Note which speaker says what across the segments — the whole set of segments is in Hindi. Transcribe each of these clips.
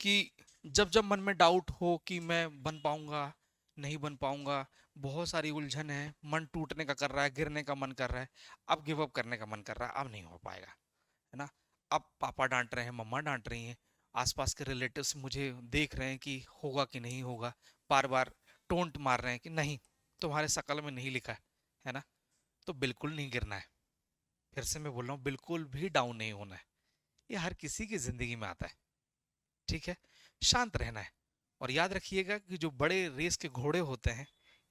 Speaker 1: कि जब जब मन में डाउट हो कि मैं बन पाऊंगा नहीं बन पाऊंगा, बहुत सारी उलझन है, मन टूटने का कर रहा है, गिरने का मन कर रहा है, अब गिव अप करने का मन कर रहा है, अब नहीं हो पाएगा, है ना। अब पापा डांट रहे हैं, मम्मा डांट रही हैं, आसपास के रिलेटिव्स मुझे देख रहे हैं कि होगा कि नहीं होगा, बार बार टोंट मार रहे हैं कि नहीं, तुम्हारे शकल में नहीं लिखा है ना। तो बिल्कुल नहीं गिरना है। फिर से मैं बोल रहा हूँ, बिल्कुल भी डाउन नहीं होना है। ये हर किसी की जिंदगी में आता है। ठीक है, शांत रहना है। और याद रखिएगा कि जो बड़े रेस के घोड़े होते हैं,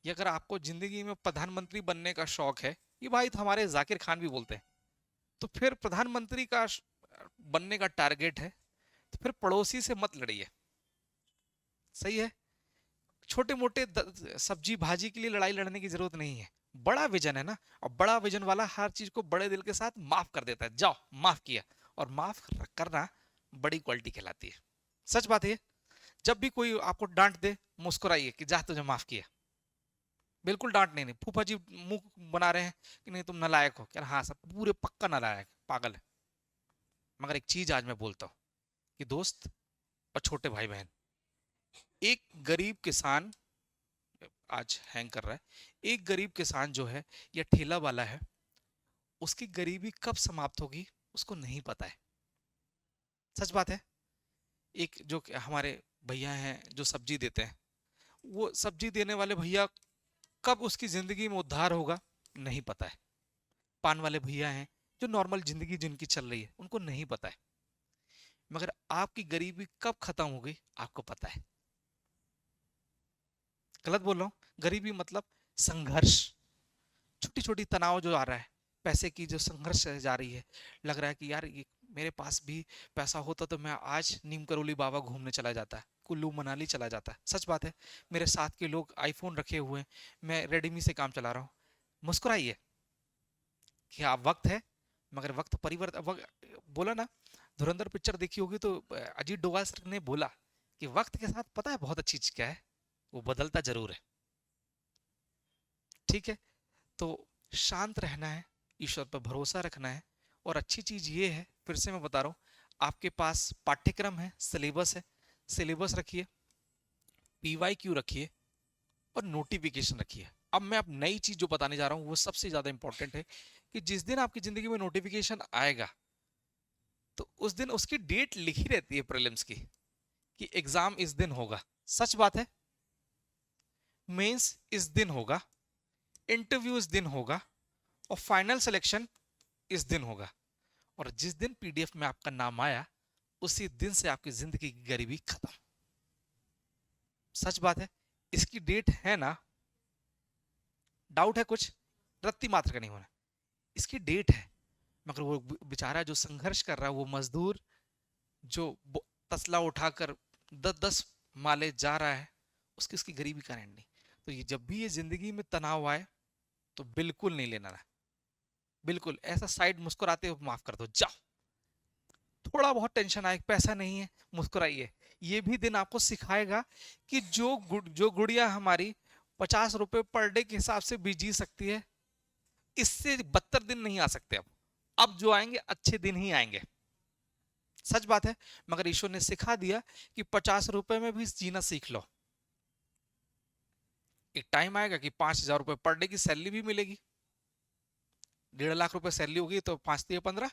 Speaker 1: ये अगर आपको जिंदगी में प्रधानमंत्री बनने का शौक है, ये भाई तो हमारे जाकिर खान भी बोलते हैं, तो फिर प्रधानमंत्री का बनने का टारगेट है, तो फिर पड़ोसी से मत लड़िए। सही है। छोटे मोटे सब्जी भाजी के लिए लड़ाई लड़ने की जरूरत नहीं है। बड़ा विजन है ना, और बड़ा विजन वाला हर चीज को बड़े दिल के साथ माफ कर देता है। जाओ, माफ किया। और माफ करना बड़ी क्वालिटी कहलाती है। सच बात है। जब भी कोई आपको डांट दे, मुस्कुराइए कि जा, तुझे माफ किया। बिल्कुल डांट नहीं, नहीं फूफा जी मुंह बना रहे हैं कि नहीं तुम नालायक हो, क्या हाँ सब पूरे पक्का नालायक पागल है। मगर एक चीज आज मैं बोलता हूँ कि दोस्त और छोटे भाई बहन, एक गरीब किसान, आज हैंग कर रहा है, एक गरीब किसान जो है या ठेला वाला है, उसकी गरीबी कब समाप्त होगी उसको नहीं पता है। सच बात है। एक जो हमारे भैया हैं जो सब्जी देते हैं, वो सब्जी देने वाले भैया कब उसकी जिंदगी में उद्धार होगा नहीं पता है। पान वाले भैया हैं जो नॉर्मल जिंदगी जिनकी चल रही है, उनको नहीं पता है। मगर आपकी गरीबी कब खत्म होगी आपको पता है। गलत बोल रहा हूं? गरीबी मतलब संघर्ष, छोटी छोटी तनाव जो आ रहा है, पैसे की जो संघर्ष जा रही है, लग रहा है कि यार ये मेरे पास भी पैसा होता तो मैं आज नीम करोली बाबा घूमने चला जाता, कुल्लू मनाली चला जाता। सच बात है। मेरे साथ के लोग आईफोन रखे हुए हैं, मैं रेडमी से काम चला रहा हूँ। मुस्कुराइए कि आप वक्त है, मगर वक्त परिवर्तन बोला ना, धुरंधर पिक्चर देखी होगी तो अजीत डोभाल सर ने बोला कि वक्त के साथ पता है बहुत अच्छी चीज क्या है, वो बदलता जरूर है। ठीक है। तो शांत रहना है, ईश्वर पर भरोसा रखना है। और अच्छी चीज ये है, फिर से मैं बता रहा हूं, आपके पास पाठ्यक्रम है, सिलेबस है, सिलेबस रखिए, पीवाईक्यू रखिए, और नोटिफिकेशन रखिए। अब मैं अब नई चीज जो बताने जा रहा हूं वो सबसे ज्यादा इंपॉर्टेंट है, कि जिस दिन आपकी जिंदगी में नोटिफिकेशन आएगा, तो उस दिन उसकी डेट लिखी रहती है प्रीलिम्स की, कि एग्जाम इस दिन होगा। सच बात है। मेंस इस दिन होगा, इंटरव्यू इस दिन होगा, और फाइनल सिलेक्शन इस दिन होगा। और जिस दिन पीडीएफ में आपका नाम आया, उसी दिन से आपकी जिंदगी की गरीबी खत्म। सच बात है। इसकी डेट है ना, डाउट है कुछ, रत्ती मात्र का नहीं होना, इसकी डेट है। मगर वो बेचारा जो संघर्ष कर रहा है, वो मजदूर जो तसला उठाकर 10-10 माले जा रहा है, उसकी उसकी गरीबी का एंड नहीं। तो ये जब भी ये जिंदगी में तनाव आए, तो बिल्कुल नहीं लेना है। बिल्कुल ऐसा साइड मुस्कुराते हुए माफ कर दो, जाओ। थोड़ा बहुत टेंशन आए, पैसा नहीं है, मुस्कुराइए। ये भी दिन आपको सिखाएगा कि जो गुड़िया हमारी 50 रुपए पर डे के हिसाब से भी जी सकती है, इससे बदतर दिन नहीं आ सकते। अब जो आएंगे अच्छे दिन ही आएंगे। सच बात है। मगर ईश्वर ने सिखा दिया कि 50 रुपए में भी जीना सीख लो। एक टाइम आएगा कि 5,000 रुपए पर डे की सैलरी भी मिलेगी। 1.5 लाख रुपए सैलरी होगी तो 5 × 3 = 15,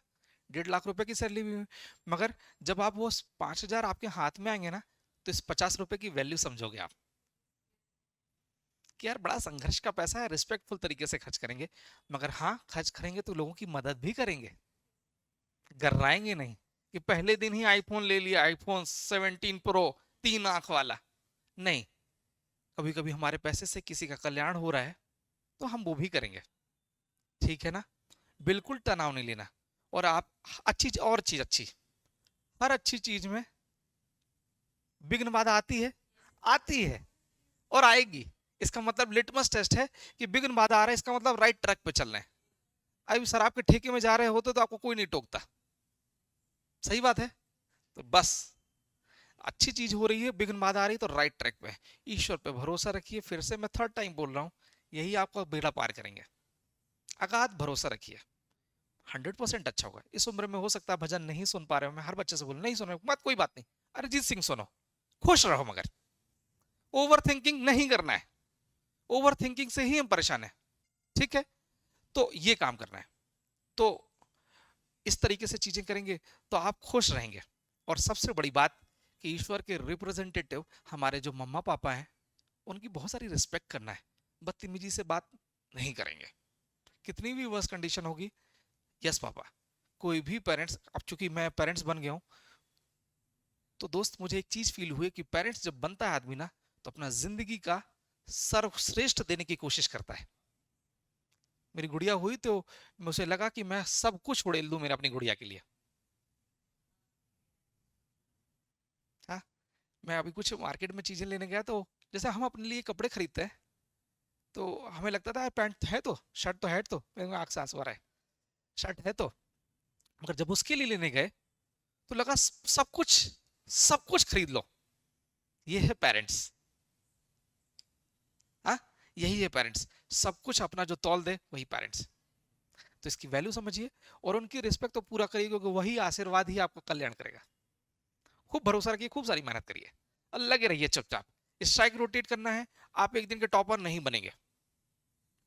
Speaker 1: 1.5 लाख रुपए की सैलरी भी। मगर जब आप वो 5,000 आपके हाथ में आएंगे ना, तो इस 50 रुपए की वैल्यू समझोगे आप, कि यार बड़ा संघर्ष का पैसा है, रिस्पेक्टफुल तरीके से खर्च करेंगे। मगर हाँ, खर्च करेंगे तो लोगों की मदद भी करेंगे, गर्राएंगे नहीं कि पहले दिन ही आईफोन ले लिया, आईफोन 17 प्रो 3 आंख वाला। नहीं, कभी कभी हमारे पैसे से किसी का कल्याण हो रहा है, तो हम वो भी करेंगे। ठीक है ना। बिल्कुल तनाव नहीं लेना। और आप, अच्छी, हर अच्छी चीज में विघ्न बाधा आती है, आती है, और आएगी। इसका मतलब लिटमस टेस्ट है कि विघ्न बाधा आ रहा है, इसका मतलब राइट ट्रैक पे चल रहे हैं। अभी शराब के ठेके में जा रहे होते तो आपको कोई नहीं टोकता। सही बात है। तो बस, अच्छी चीज हो रही है, विघ्न बाधा आ रही है, तो राइट ट्रैक पे है। ईश्वर पे भरोसा रखिए। फिर से मैं थर्ड टाइम बोल रहा हूं, यही आपको बेड़ा पार करेंगे। अगाध भरोसा रखिए। 100% अच्छा होगा। इस उम्र में हो सकता है भजन नहीं सुन पा रहे हो, मैं हर बच्चे से बोलूं नहीं सुन रहे हो, मत कोई बात नहीं, अरिजीत सिंह सुनो, खुश रहो, मगर ओवर थिंकिंग नहीं करना है। ओवर थिंकिंग से ही हम परेशान है। ठीक है, तो ये काम करना है। तो इस तरीके से चीजें करेंगे तो आप खुश रहेंगे। और सबसे बड़ी बात कि ईश्वर के रिप्रेजेंटेटिव हमारे जो मम्मा पापा हैं, उनकी बहुत सारी रिस्पेक्ट करना है। बदतमीजी से बात नहीं करेंगे, कितनी भी वर्स कंडीशन होगी। Yes papa. कोई भी पेरेंट्स, अब चूंकि मैं पेरेंट्स बन गया हूं, तो दोस्त मुझे एक चीज फील हुई कि पेरेंट्स जब बनता है आदमी ना, तो अपना जिंदगी का सर्वश्रेष्ठ देने की कोशिश करता है। मेरी गुड़िया हुई तो मुझे लगा कि मैं सब कुछ उड़ेल दूं मेरे अपनी गुड़िया के लिए। हाँ, मैं अभी कुछ मार्केट में चीजें लेने गया, तो जैसे हम अपने लिए कपड़े खरीदते हैं, तो हमें लगता था पैंट है तो, शर्ट तो है तो, मेरे आंख से आंसू आ रहा है, शर्ट है तो। मगर जब उसके लिए लेने गए तो लगा सब कुछ, सब कुछ खरीद लो। ये है पेरेंट्स। हाँ, यही है पेरेंट्स। सब कुछ अपना जो तौल दे वही पेरेंट्स। तो इसकी वैल्यू समझिए और उनकी रिस्पेक्ट तो पूरा करिए, क्योंकि वही आशीर्वाद ही आपको कल्याण करेगा। खूब भरोसा रखिए, खूब सारी मेहनत करिए, और लगे रहिए चुपचाप। स्ट्राइक रोटेट करना है। आप एक दिन के टॉपर नहीं बनेंगे,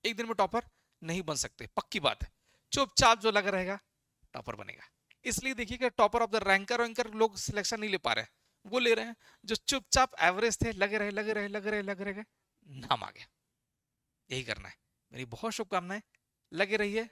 Speaker 1: एक दिन में टॉपर नहीं बन सकते, पक्की बात है। चुपचाप जो लगा रहेगा टॉपर बनेगा। इसलिए देखिए कि टॉपर ऑफ द रैंकर वैंकर लोग सिलेक्शन नहीं ले पा रहे हैं, वो ले रहे हैं जो चुपचाप एवरेज थे, लगे रहे लगे रहे लगे रहे लगे रहे, नाम आ गया। यही करना है। मेरी बहुत शुभकामनाएं। लगे रहिए,